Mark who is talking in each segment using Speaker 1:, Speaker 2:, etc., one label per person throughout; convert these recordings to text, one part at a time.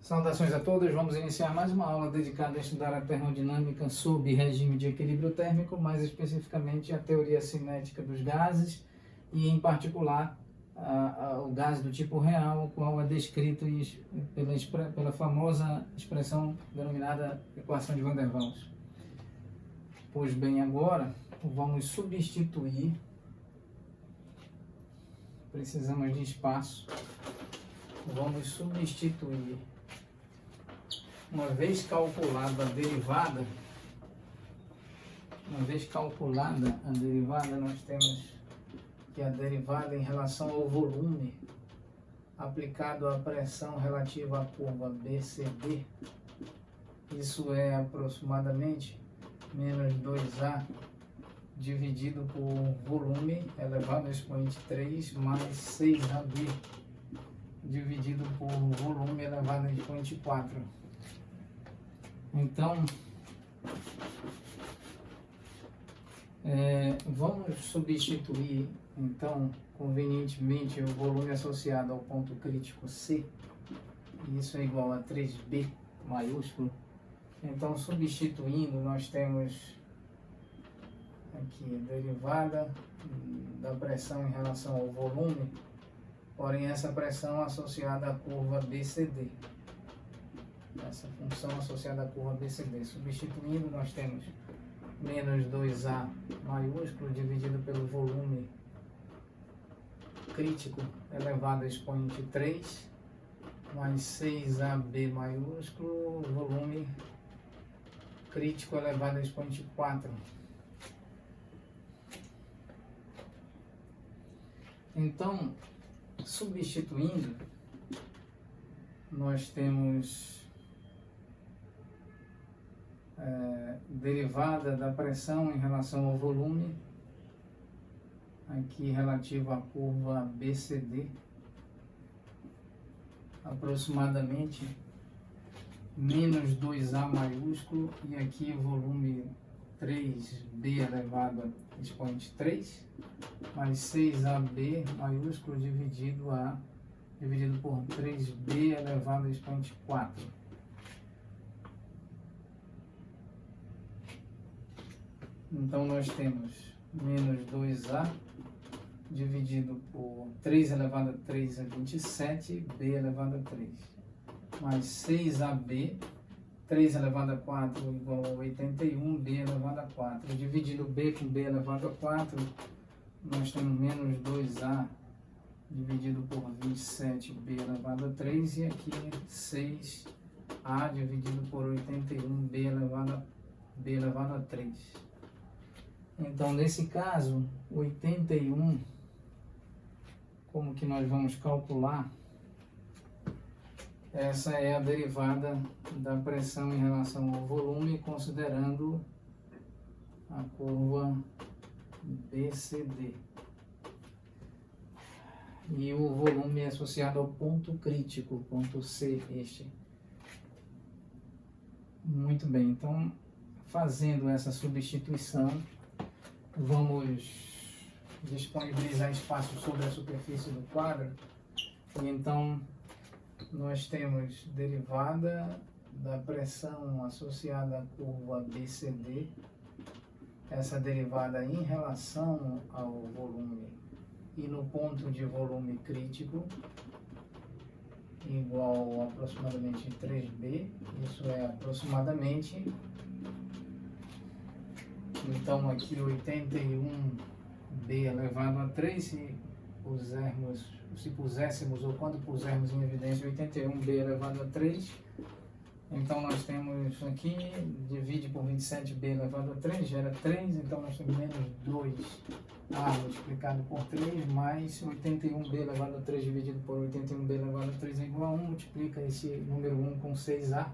Speaker 1: Saudações a todos, vamos iniciar mais uma aula dedicada a estudar a termodinâmica sob regime de equilíbrio térmico, mais especificamente a teoria cinética dos gases e, em particular, o gás do tipo real, o qual é descrito pela famosa expressão denominada equação de Van der Waals. Pois bem, agora vamos substituir, precisamos de espaço, vamos substituir. Uma vez calculada a derivada, nós temos que a derivada em relação ao volume aplicado à pressão relativa à curva BCD, isso é aproximadamente menos 2A dividido por volume elevado ao expoente 3 mais 6AB dividido por volume elevado ao expoente 4. Então, vamos substituir, então, convenientemente, o volume associado ao ponto crítico C, e isso é igual a 3B maiúsculo. Então, substituindo, nós temos aqui a derivada da pressão em relação ao volume, porém essa pressão associada à curva BCD. Essa função associada à curva BCD. Substituindo, nós temos menos 2A maiúsculo dividido pelo volume crítico elevado ao expoente 3 mais 6AB maiúsculo volume crítico elevado ao expoente 4. Então, substituindo, nós temos derivada da pressão em relação ao volume, aqui relativo à curva BCD, aproximadamente menos 2A maiúsculo, e aqui o volume 3B elevado a expoente 3, mais 6AB maiúsculo dividido por 3B elevado a expoente 4. Então, nós temos menos 2A dividido por 3 elevado a 3 é 27, B elevado a 3, mais 6AB, 3 elevado a 4 igual a 81, B elevado a 4. Dividindo B com B elevado a 4, nós temos menos 2A dividido por 27, B elevado a 3, e aqui 6A dividido por 81, B elevado a 3. Então, nesse caso, 81, como que nós vamos calcular? Essa é a derivada da pressão em relação ao volume, considerando a curva BCD. E o volume é associado ao ponto crítico, ponto C, este. Muito bem, então, fazendo essa substituição, vamos disponibilizar espaço sobre a superfície do quadro. E então, nós temos derivada da pressão associada à curva BCD, essa derivada em relação ao volume e no ponto de volume crítico, igual a aproximadamente 3B, isso é aproximadamente. Então, aqui 81B elevado a 3, se puséssemos ou quando pusermos em evidência 81B elevado a 3, então nós temos aqui, divide por 27B elevado a 3, gera 3, então nós temos menos 2A multiplicado por 3, mais 81B elevado a 3 dividido por 81B elevado a 3 é igual a 1, multiplica esse número 1 com 6A,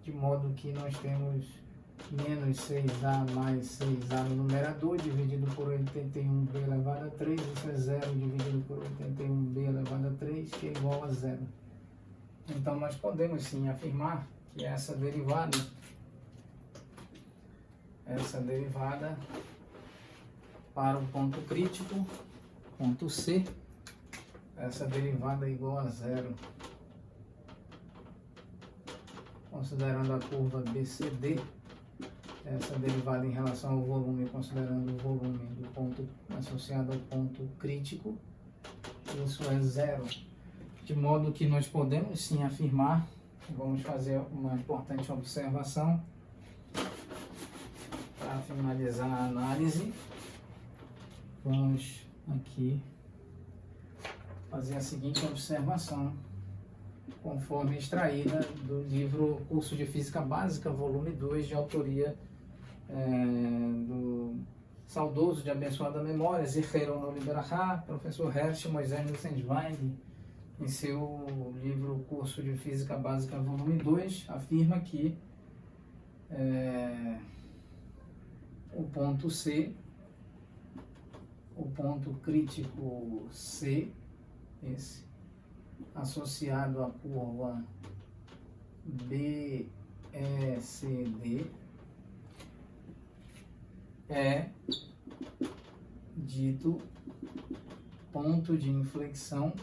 Speaker 1: de modo que nós temos menos 6A mais 6A no numerador, dividido por 81B elevado a 3, isso é 0 dividido por 81B elevado a 3, que é igual a 0. Então, nós podemos sim afirmar que essa derivada para o ponto crítico, ponto C, essa derivada é igual a 0. considerando a curva BCD, essa derivada em relação ao volume, considerando o volume do ponto associado ao ponto crítico, isso é zero. De modo que nós podemos sim afirmar, vamos fazer uma importante observação para finalizar a análise. Vamos aqui fazer a seguinte observação, conforme extraída do livro Curso de Física Básica, volume 2, de autoria do saudoso de abençoada memória, Zichron Oliberachá, professor Hersh Moisés Nussensweig, em seu livro Curso de Física Básica, volume 2, afirma que o ponto C, o ponto crítico C, esse, associado à curva BECD, é dito ponto de inflexão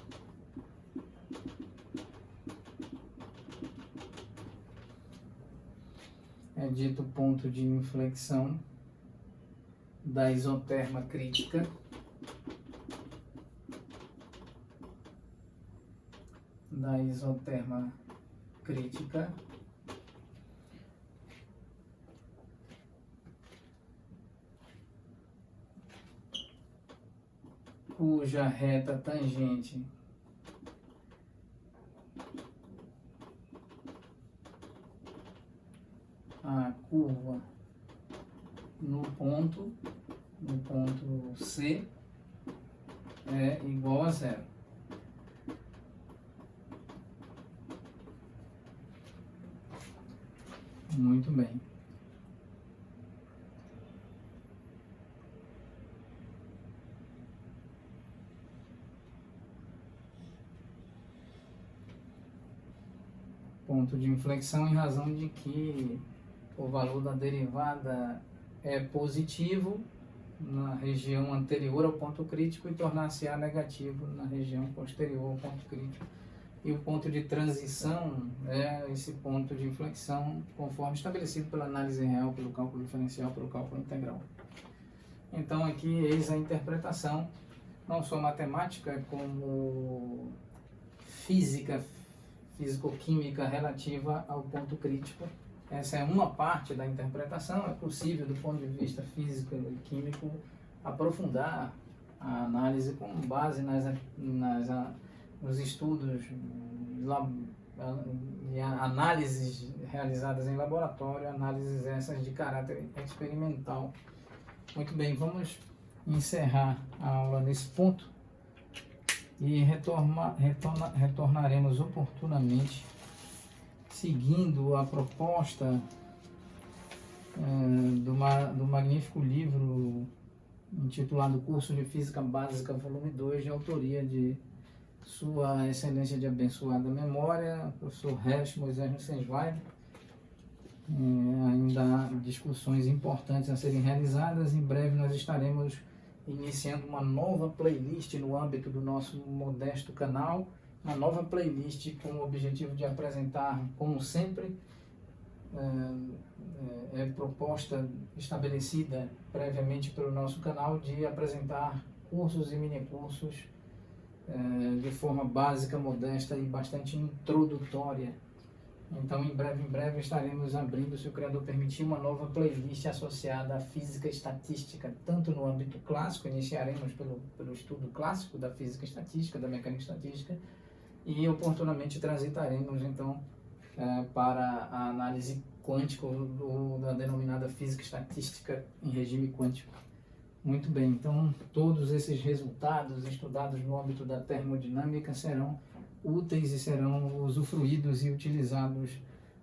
Speaker 1: da isoterma crítica cuja reta tangente a curva no ponto C é igual a zero. Muito bem. Ponto de inflexão em razão de que o valor da derivada é positivo na região anterior ao ponto crítico e tornar-se-á negativo na região posterior ao ponto crítico. E o ponto de transição é esse ponto de inflexão conforme estabelecido pela análise real, pelo cálculo diferencial, pelo cálculo integral. Então aqui eis a interpretação, não só matemática, como físico-química relativa ao ponto crítico. Essa é uma parte da interpretação. É possível, do ponto de vista físico e químico, aprofundar a análise com base nos estudos e análises realizadas em laboratório, análises essas de caráter experimental. Muito bem, vamos encerrar a aula nesse ponto e retornaremos oportunamente, seguindo a proposta do magnífico livro intitulado Curso de Física Básica, volume 2, de autoria de Sua Excelência de abençoada memória, professor Hersh Moisés Nussensweig. Ainda há discussões importantes a serem realizadas. Em breve nós estaremos iniciando uma nova playlist no âmbito do nosso modesto canal, uma nova playlist com o objetivo de apresentar, como sempre, proposta estabelecida previamente pelo nosso canal, de apresentar cursos e minicursos de forma básica, modesta e bastante introdutória. Então, em breve estaremos abrindo, se o Criador permitir, uma nova playlist associada à física estatística, tanto no âmbito clássico, iniciaremos pelo estudo clássico da física estatística, da mecânica estatística, e oportunamente transitaremos, então, para a análise quântica, ou da denominada física estatística em regime quântico. Muito bem, então, todos esses resultados estudados no âmbito da termodinâmica serão úteis e serão usufruídos e utilizados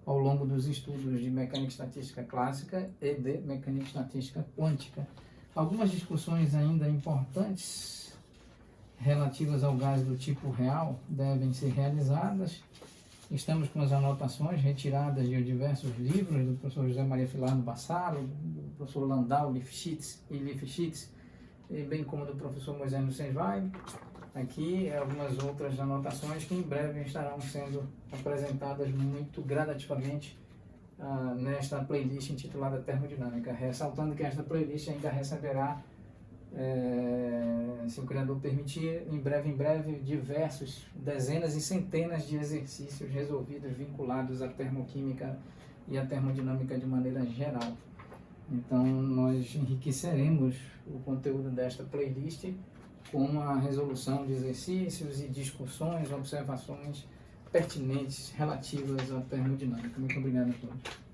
Speaker 1: ao longo dos estudos de mecânica estatística clássica e de mecânica estatística quântica. Algumas discussões ainda importantes relativas ao gás do tipo real devem ser realizadas. Estamos com as anotações retiradas de diversos livros do professor José Maria Filano Bassaro, do professor Landau Lifshitz, e bem como do professor Moisés Nussensweig. Aqui algumas outras anotações que em breve estarão sendo apresentadas muito gradativamente nesta playlist intitulada Termodinâmica, ressaltando que esta playlist ainda receberá, se o Criador permitir, em breve, dezenas e centenas de exercícios resolvidos vinculados à termoquímica e à termodinâmica de maneira geral. Então, nós enriqueceremos o conteúdo desta playlist com a resolução de exercícios e discussões, observações pertinentes relativas à termodinâmica. Muito obrigado a todos.